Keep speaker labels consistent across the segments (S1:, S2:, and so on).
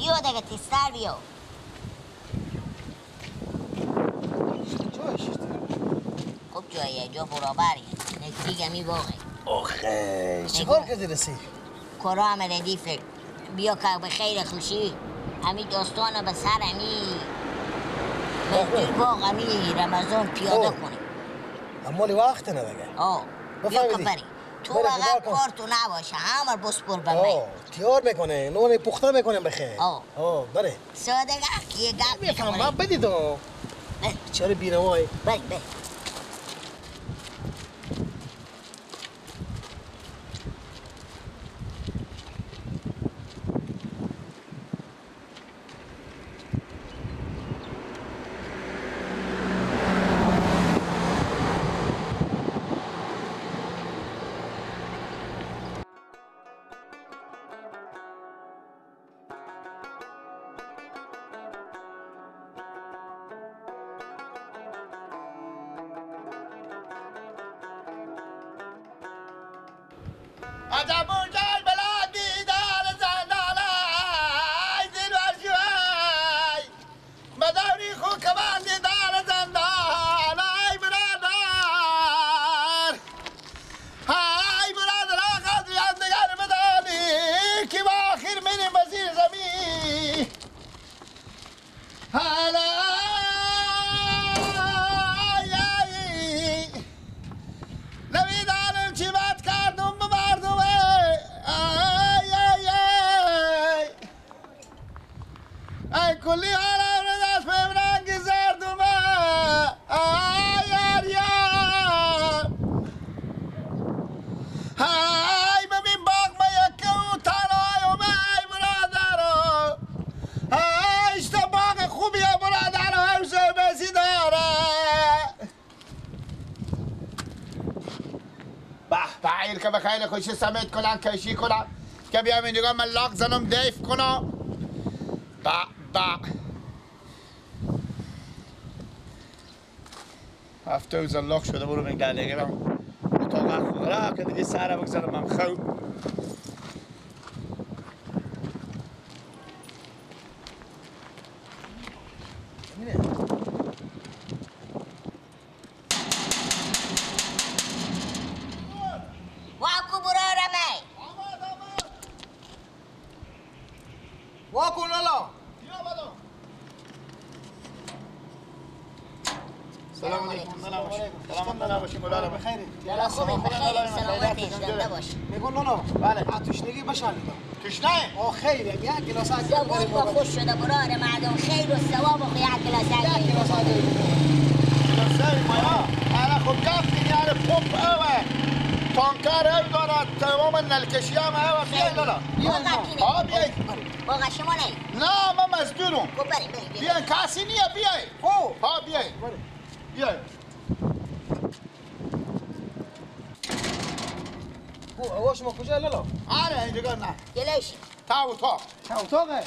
S1: بیا دیگه تستر بیا. خوب جاییه، جا برابریه. نزدیک همی باغه.
S2: آخه چه کار کردی رسی؟
S1: کرا هم ردیفه. بیا که به خیر خوشی همی داستان به سر همی مهدور باغ همی رمضان پیاده کنیم.
S2: اما وقت نه دیگه.
S1: بیا که بری. تو واقعا کار تو نباشه، همه بسپر به من.
S2: تیار میکنه، نون پخته میکنه بخیر. بره.
S1: سادگی یه گپ میکنه.
S2: میفهم بدید چرا بینوای؟
S1: بری.
S3: که به خیلی خوشی سمیت کنم کشی کنم که بیام اینجا من لاک زنم دیف کنم هفته و لاک شده برو من گله گرم اتاق خوره که دیگه سره بگذارم من خو سلام علیکم. سلام باشین مولانا بخیر.
S1: یالا خوبی بخیر سلامتی زنده باش.
S2: میگم نونو بله تشنگی بشن
S3: تشنه؟
S2: خیلی یک گلاس آب
S1: زبون با خوش شده برار مردم خیر و ثواب و یک گلاس آب.
S2: یک گلاس آب.
S3: گلاس مایا. انا خب گفتی یار پمپ اوه. تانکر هم دارد تمام نلکشی هم اوه خیلی لالا. بیای.
S1: باقا شما
S3: نه من مزدورم.
S1: خب بریم.
S3: بیای کسی نیه بیای. بیای. بیای.
S2: هو شما کجا لالا؟
S3: آره اینجا نه.
S1: گلایشی.
S3: تا اتاقه؟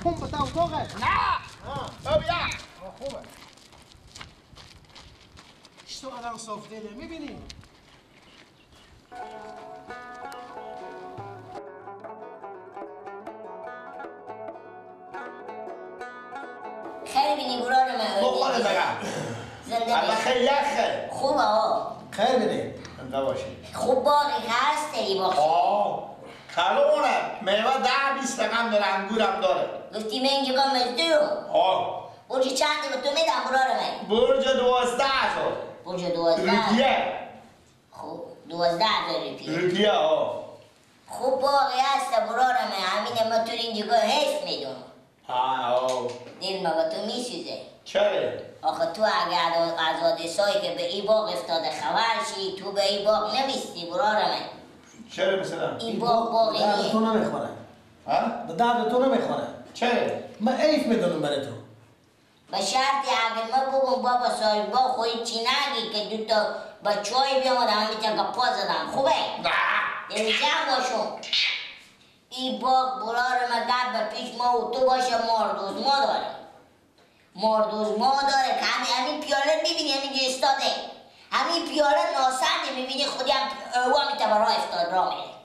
S3: پمپ
S2: تا اتاقه؟
S3: نه. بیا.
S2: خوبه. چطور الان صاف دیده میبینی؟
S1: خیر بینی برار من.
S3: بخوره دیگه.
S1: زنده باش.
S3: خیلی یخه.
S1: خوبه
S2: خیر بینی.
S3: زنده باشی.
S1: خوب باقی هست ای باقی.
S3: خلونه میوه 10-20 رقم داره انگورم داره.
S1: گفتی من اینجا مزدورم. برج چند به تو میدم برار من؟
S3: برج 12,000.
S1: برج 12
S3: روپیه.
S1: خوب 12,000
S3: روپیه
S1: خوب باقی هست برار من همین ما تو اینجا حیف میدونم. دل ما با تو میسوزه.
S3: چرا؟
S1: آخه تو اگر از حادثه‌ای که به این باغ افتاده خبر شی تو به این باغ نمیستی برار من.
S3: چرا مثلا؟
S1: این باغی نیه.
S2: درد تو نمیخوره. درد تو نمیخوره.
S3: چرا؟
S2: من عیف میدونم برای تو.
S1: به شرطی اگر ما بگم بابا صاحب باغ خواهی چی نگی که دوتا بچه‌های بیام و همه میتونم گپا زدم خوبه؟
S3: نه.
S1: نمی‌جمع باشم. این باغ برار ما گپ به پیش ما و تو باشه ماردوز ما داره. ماردوز ما داره که همین پیاله میبینی همین جا استاده. همین پیاله ناسرده میبینی خودی هم او میتونه برای افتاد را میره.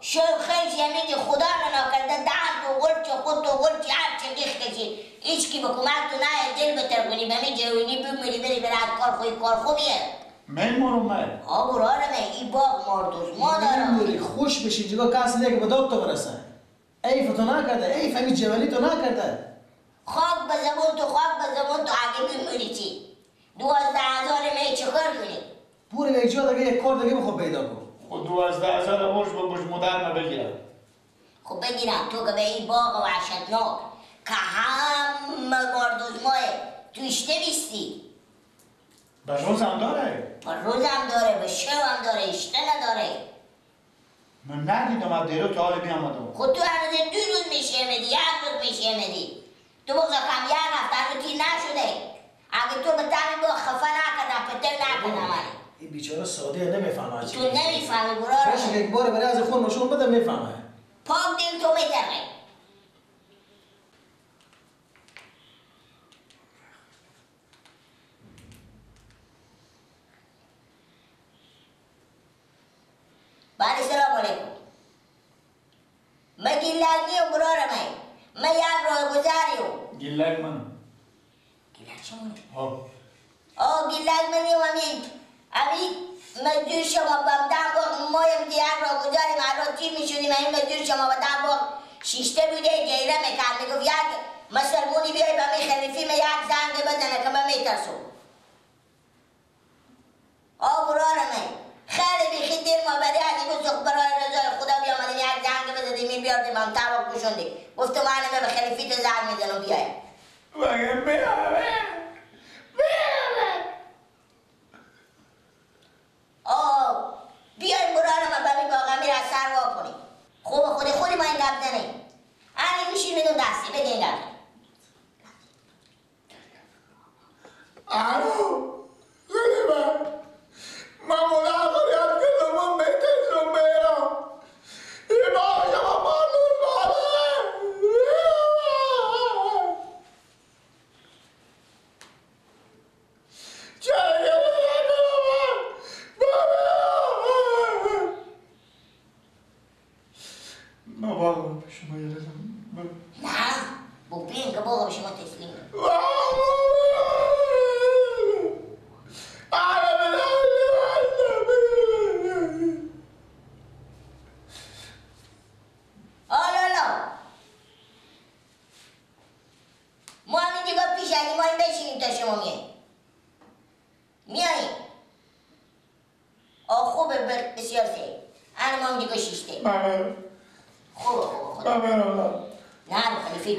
S1: شاید خیلی همین جا خدا نکرده 10 تا گل هیچ کی به کمک تو نه دل بتر کنی به می جوینی بمیری بری برات کار خوی کار خوبیه
S3: میمونم من
S1: برارمه این باغ مردوز ما دارم
S2: میموری خوش بشی جگاه کسی دیگه به داد تو برسه ایف تو نکرده ایف همین جوالی تو نکرده
S1: خاک به زبون تو اگه بمیری چی 12,000 می چه کار کنی
S2: پوری به یک جا دیگه یک کار دیگه بخواب پیدا کن
S3: خود 12,000 موش با موش مدرن بگیرم
S1: خب بگیرم تو که به این باغ وحشتناک که همه مردوز ماه توش نمیستی
S3: به روز هم داره
S1: به روز هم داره به شب هم داره اشته نداره
S3: من ندیدم از دیرو تا حالی بیامدم
S1: خود تو هر روز 2 روز میشیمدی 1 روز میشیمدی تو بگذار کم 1 هفته رو تی نشده اگه تو به تمی با خفه نکردم پتر نکردم من
S2: این بیچاره ساده نمیفهمه
S1: تو نمیفهمی برارم
S2: باشه که یک بار برای از خون نشون بده میفهمه
S1: پاک دل تو میترمه بعد سلام علیکم من گیلگی و برارم من یک راه گذاریو
S3: گیلک من
S1: گیلگ چمونه؟ گیلگ منی و همین مزدور شما بمدن باق مایم دیگر را گذاریم هر تیر میشدیم این مزدور شما بدن باق شیشته بوده گیره میکرد میگفت یک مسلمونی بیای به می خلیفی می یک زنگ بزنه که من میترسم برارمه خیلی بیخی دیر ما بری از این بسخ برای رضای خدا بیامدیم یک زنگ بزدیم می بیاردیم هم تبا کشوندیم گفتم من به خلیفی تو زنگ میزنم بیای
S3: مگه بیامه
S1: بیایم برارم به می باقا میره سر وا کنیم خوب خودی ما این گفت زنیم همین میشیم میدون دستی بگه این گفت
S3: من ملاقات کردم من میترسم بیرم این باقا شما مالون ما باقا به شما یادم
S1: نه ببین که باقا به شما تسلیم ما همین دیگه پیش اگه ما این بشینیم تا شما میاییم خوبه بسیار سه ما هم دیگه شیشته خوبه نه خلیفی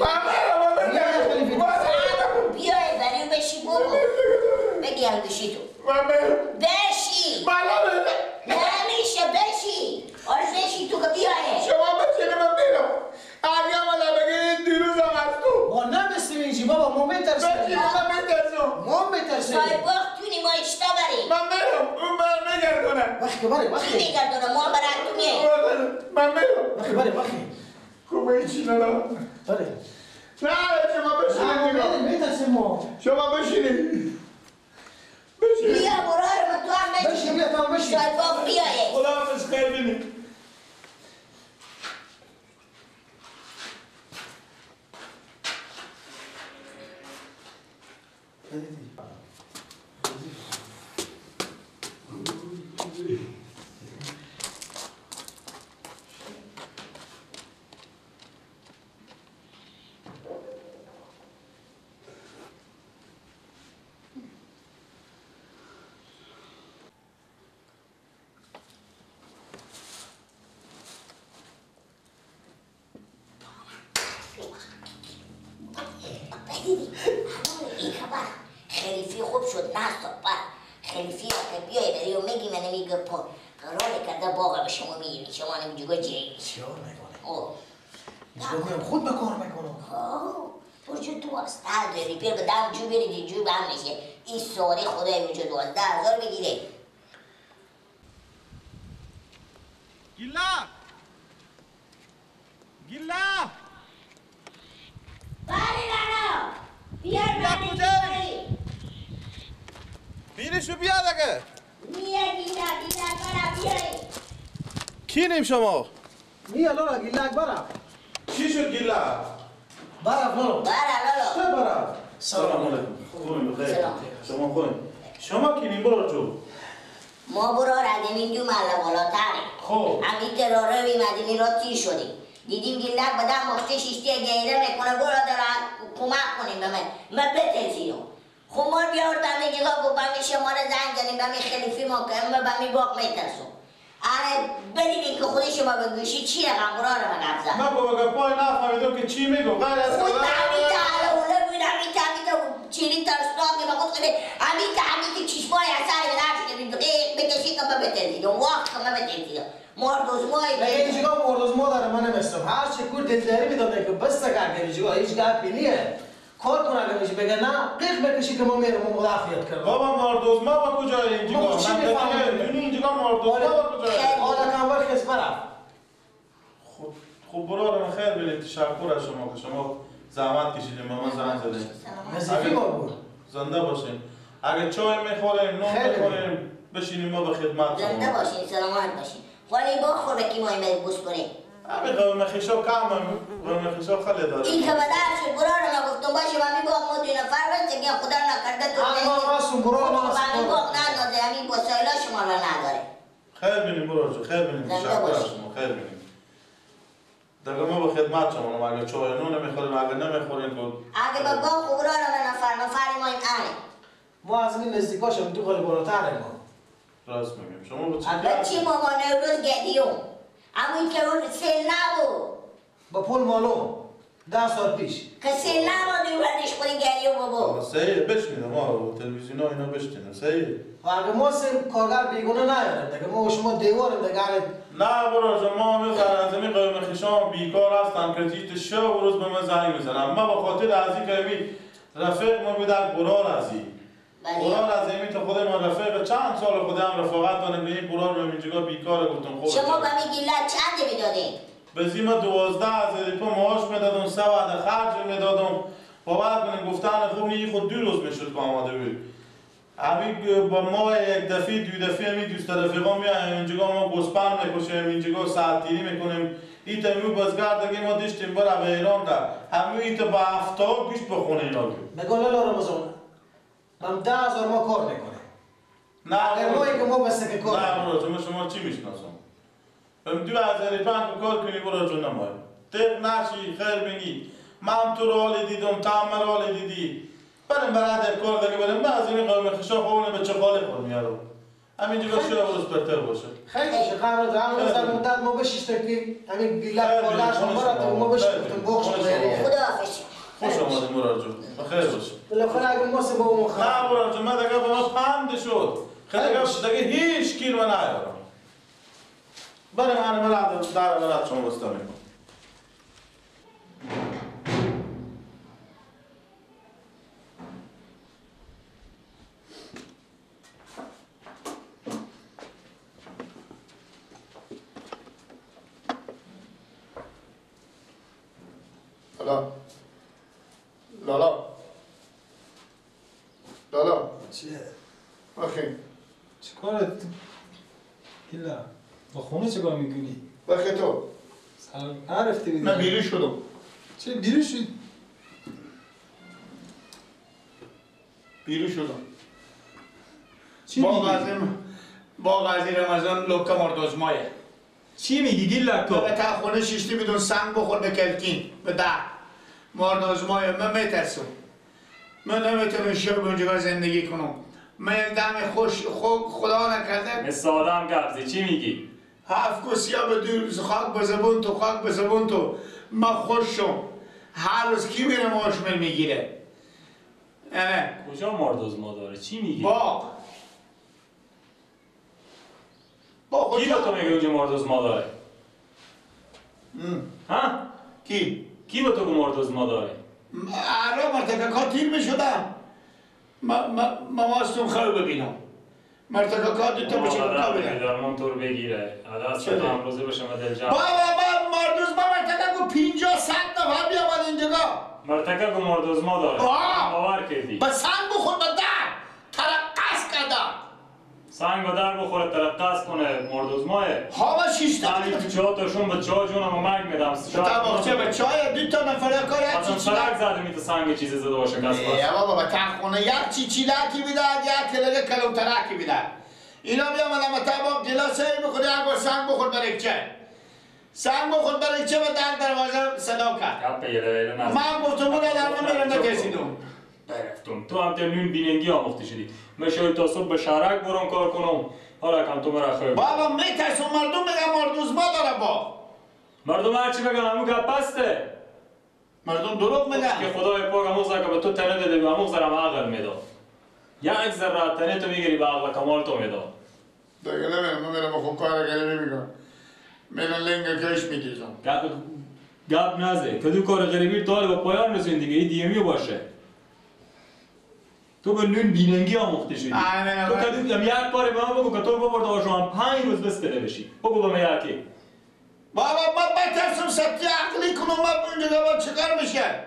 S1: بیای بریم بشی بابا بگی هم بشی تو بشی نمیشه بشی بشی تو که بیای
S3: شما بچه من میرم اگه من بگه دیروز هم از تو
S2: ما نمیستیم اینجی بابا ما میترسیم
S3: بچه من میترسم
S2: ما میترسیم
S1: سای وقت تونی ما اشتا بریم
S3: من میرم اون من میگردونه
S2: وقتی بری
S1: کی
S2: وقتی
S1: میگردونه ما برای تو میای
S3: من میرم
S2: وقتی بری وقتی
S3: خوبه ایچی ندارم
S2: بری
S3: نه شما بشینید دیگه
S2: میترسیم ما
S3: شما بشینید
S1: بیا برای تو هم
S2: بشی بیا تو هم بشی
S1: سای وقت بیای
S3: خدا حافظ خیر بینید
S1: این خبر خلیفی خوب شد نه صحبت خلیفی که بیای بری و میگی من میگه قرار کرده باقا به شما میگیری شما نمیگه جایی
S2: چیار میکنه میگم خود به کار میکنم
S1: برجو تو هستل داری پیر به دم جو بری جو به هم میشه این سالی خدای وجود 12,000 بگیره
S3: گیلا
S1: باری رانا بیار باری بیاری
S4: بیرشو بیا دیگه
S1: میه گیلا برا بیاری
S4: کی نیم شما؟
S2: میا لولا گیلک برا
S3: چی شد گیلا؟
S2: برا لولا
S1: برا لالا
S2: برا
S4: سلام علیکم. خوبیم بخیر.
S1: سلام.
S4: شما خوبیم. شما کینی برو جو.
S1: ما برو ردیمین دو محله بالاتره.
S4: خب.
S1: همین تراره بیمدیمی را تیر شدیم. دیدیم گلک به در مخته شیشتی گیره میکنه برو دارن کمک کنیم به من بترسیم. خب ما بیاردم نگاه گو بمی شما را زنگ زنیم بمی خلیفی ما که اما بمی باق میترسم. آره بدیدیم که خودی شما بگوشی چی رقم برا رو من افزن.
S4: من بگه پای نفهمیدم که چی میگو. غیر از
S1: خود همین تحاله اوله بید همین چیرین ترسناکی با خود کنه همین چشمای اثری به درش که بید بکشی که من بترسیدم وقت که من بترسیدم. مردوزمایی
S2: نه اینجا مردوزما داره من نمیستم هر چی کور دلداری میداده که بس تکر که اینجا هیچ گپی نیه کار کنه اگه میشه بگه نه قیق بکشی که ما میرم و مدافعیت کردم
S4: بابا مردوزما با کجای اینجا؟
S2: ما چی میفهمیم؟
S4: دونی اینجا مردوزما با کجای؟
S2: حالا کم وقت خیز برم
S4: خب برو رو خیر بینید تشکر از شما که شما زحمت کشیدیم ما زنگ زدیم.
S2: نزدیکی ما بود
S4: زنده باشین. اگه چای میخوریم نون میخوریم بشینیم ما به خدمت شما.
S1: زنده باشین سلامت باشین. ولی با خور کی ما این بوس کنیم.
S4: همین قوم خیشا کم قوم خیشا خیلی داره.
S1: این که بدر شد برا رو من گفتم باشه من با ما دو نفر بس که خدا نکرده تو
S2: اما راسون برا ما
S1: همین باق نداده همین وسایلا شما را نداره.
S4: خیر بینیم برو جو خیر بینیم تشکر از شما خیر بینیم. دیگه ما به خدمت شما اگه چای نون میخوریم اگه نمیخوریم تو
S1: اگه با خوب را رو نفر ما این آنه.
S2: ما از این نزدیکاشم تو خیلی بالاتره ما
S4: راست میگیم شما با چی
S1: بچه ما نوروز گدیوم اما این که اون سیل نبود
S2: با پول مالو 10 سال پیش
S1: که سیل نبود این وردش کنی گدیوم بابا
S4: صحیح بشنیدم ما تلویزیون ها اینا بشنیدم صحیح
S2: و اگه ما سیم کارگر بیگونه نیارم دیگه ما و شما دیوارم دیگه
S4: نه برو ما میذارن از این قوم خیشان بیکار هستن که جیت شب و روز به من زنگ میزنم ما با خاطر از این که می رفیق ما بیدر برار ازی برار از این تو خود ما رفیق چند سال خودم رفاقت دارم به این برار رو اینجا بیکار گفتم خوب
S1: شما به می گیلت چند میدادین؟
S4: به زیما 12,000 تومان معاش میدادم 3 وعده خرج میدادم باور کنیم گفتن خوب نی خود 2 روز میشد که آماده بود همین با ما یک دفعه دو دفعه همین دوست رفیقا میایم اینجا ما گوسپند میکشیم اینجا ساعتیری میکنیم این تمیو بازگردگی ما داشتیم برای به ایران در همین ایت با 70 گوشت بخونه اینا بود
S2: بگو لالا رمضان من 10,000 ما کار میکنه
S4: نه
S2: اگر ما که ما بسته که کار
S4: نه برو شما چی میشناسم بهم 2005 کار کنی برو جو نمایم تق نشی خیر بینی من تو رو دیدم تام رو دیدی بریم برای کار دیگه بریم بعض این قوم خشا خونه به چه حالی خود میارم همینجا باشه روز پرتر باشه
S2: خیلی خوشه قرار دارم در مدت ما بشیش که همین گیلت کارگرش ما برات ما بشیش بخش
S1: خدا حافظ
S4: خوش آمدی مراد جون بخیر باشه
S2: بالاخره اگه ما سه با اون
S4: نه مراد جون من دیگه به ما پند شد خیلی دیگه هیچ کیر من نیارم بریم من در برات شما بسته میکنم
S3: لالا
S5: چیه؟
S3: بخیر
S5: چه کارت؟ ایلا با خونه چه کار میکنی؟
S3: بخیر تو
S5: سلام نرفتی بیدی؟
S3: من بیرون شدم
S5: چه بیرون شد؟
S3: بیرون شدم
S5: چی میگی؟
S3: باغ از این رمضان لوکا مردوزمایه
S5: چی میگی گیلک تو؟
S3: به تا خونه شیشتی بدون سنگ بخور به کلکین به در مردوزمایه من میترسم من نمیتونم شب اونجا زندگی کنم من یک دم خوش خدا نکرده
S6: مثل آدم گبزی چی میگی؟
S3: 7 کسیا به دور خاک به زبون تو خاک به زبون تو من خوش شم هر روز کی میره ماشمل میگیره
S6: کجا مردوزما داره؟ چی میگی؟
S3: باغ
S6: کی به تو میگه اونجا مردوزما داره؟ ها؟ کی به تو که مردوزما داره؟
S3: الان مرتکا تیر میشدم ماستون خواه ببینم مرتکا دیتا بشه بکا بینم
S6: درمان طور بگیره عدد شد امروزه بشم دل جمع
S3: مردوز با مرتکا 50 نفر بیامد اینجا
S6: مرتکا که مردوزما داره باور کردی
S3: با سنگ بخور به در ترقص کردم
S6: سنگ به در بخوره ترقص کنه مردوزماه
S3: ها ما شیشته
S6: من تو چهار تاشون به چای جونم و مرگ میدم
S3: تا باقچه به چای 2 نفر کاری هستی
S6: ترک زده میتو سنگ چیزی زده باشه کس
S3: نه بابا تا خونه یک چیچیلاکی بداد یک کلگه کلو تراکی بداد اینا بیا من تا با گلاسه بخوری یک بار سنگ بخور برکچه سنگ بخور برکچه و در دروازه صدا کرد من گفتم بود در نمیرم نکسیدم
S6: برفتم تو هم نون بیننگی آموخته شدی من شاید تا صبح به شهرک برام کار کنم حالا کم تو مرا خیلی
S3: بابا میترسم مردم میگم مردوزما داره با
S6: مردم هرچی بگن همون گپ پسته
S3: مردم دروغ میگن
S6: که خدای پاک همون که به تو تنه داده و همون زرم عقل میداد یک ذره تنه تو میگیری به عقل کمال تو میداد
S3: دیگه نمیرم من میرم خود کار غریبی میکنم میرم لنگ کش میکشم
S6: گپ نزه کدو کار غریبی داره به پایان رسون دیگه این دیمیو باشه تو به نون بیننگی آموخته شدی تو کدو یک کار به من بگو که تو ببرد آشان 5 روز بستره بشی بگو به من یکی
S3: بابا من بترسم سطح عقلی کنم من اونجا با چکار میشه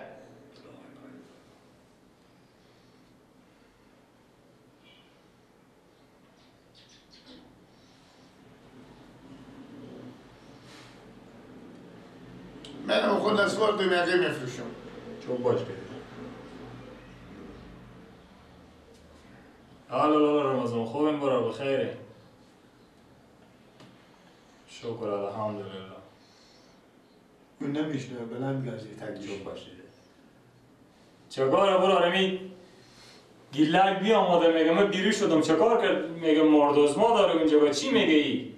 S3: منم خود اسوار دو میگه میفروشم
S6: چون باش بده حالا رمضان خوبم برا بخیره شکر الحمدلله
S3: اون نمیشنه بلند گرزی تکلیف
S6: باشیده چکار برا رمی گیلک بی آماده میگه من بیرو شدم چکار کرد میگه مردوزما داره اونجا با چی میگه ای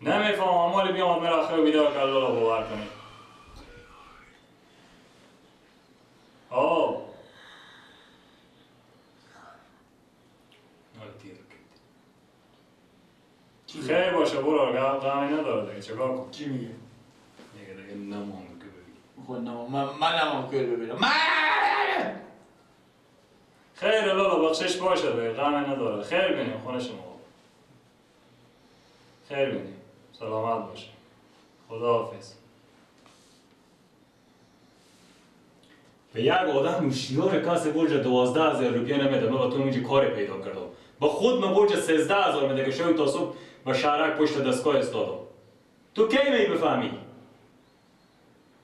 S6: نمیفهم عمال بی آمد مرا خیلی بیدار کرد الله باور کنی آه خیلی باشه برو غمی نداره دیگه چکار کن
S3: چی میگه؟
S6: دیگه نمام که ببین
S3: خود من نمام که ببینم
S6: خیر لالا بخشش باشه دیگه غمی نداره خیر بینیم خونه شما خیر بینیم سلامت باشه خداحافظ به یک آدم هوشیار کسی برج 12,000 روپیه نمیده من با تو اونجا کار پیدا کردم با خود من برج 13,000 میده که شاید تا صبح با شهرک پشت دستگاه استادم تو کی می بفهمی؟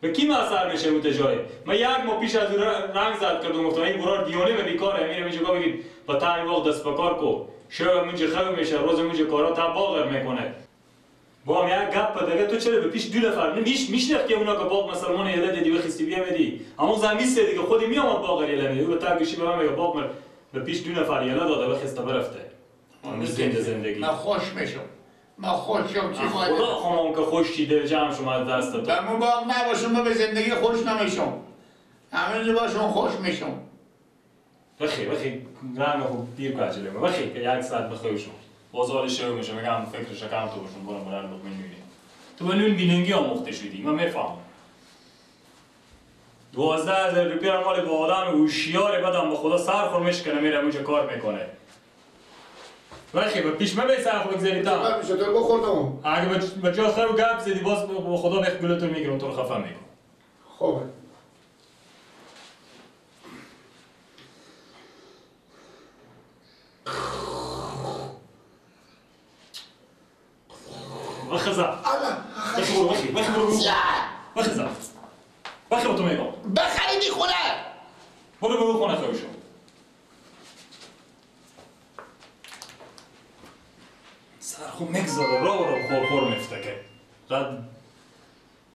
S6: به کی اثر میشه متجای؟ من یک ماه پیش از رنگ زد کردم گفتم این برار دیانه و بیکاره میره اینجا بگید با تا وقت دست بکار کو شب منجا خوب میشه روز منجا کارا تا باغر میکنه با هم یک گپ دیگه تو چرا به پیش دو نفر میشناخت که اونا که باغ مسلمان یاد دیدی و خستی بیا میدی اما زمین دیگه خودی میامد باغر یاد میدی و تا گوشی به من میگه باغ به پیش دو نفر یاد داده و خسته برفته زندگی
S3: من خوش میشم من خوشم چی باید
S6: خدا خواهم که خوش چی دل جمع شما از دست تو
S3: در من باغ نباشم من به زندگی خوش نمیشم همینجا باشم خوش میشم
S6: بخی رنگ خوب دیر کجله ما بخی که یک ساعت بخویشم بازار شو میشه میگم فکرش کم تو باشم برام برای لقمه نونی تو به نون بیننگی آموخته شدی من میفهمم 12,000 روپیه مال با آدم هوشیاره بدم به خدا سر خورمش کنه میره اونجا کار میکنه بخی به پیش من به سر خور بگذاری تا
S3: چطور میشه تو بخوردم
S6: اگه به جا خیر و گپ زدی باز با خدا نخ گلتون میگیرم تو رو خفه میکنم
S3: خوبه
S6: بخزا بخزا بخیر تو میگم
S3: بخریدی خونه
S6: برو به خونه خوشم سر خو مگذاره رو خور میفته که قد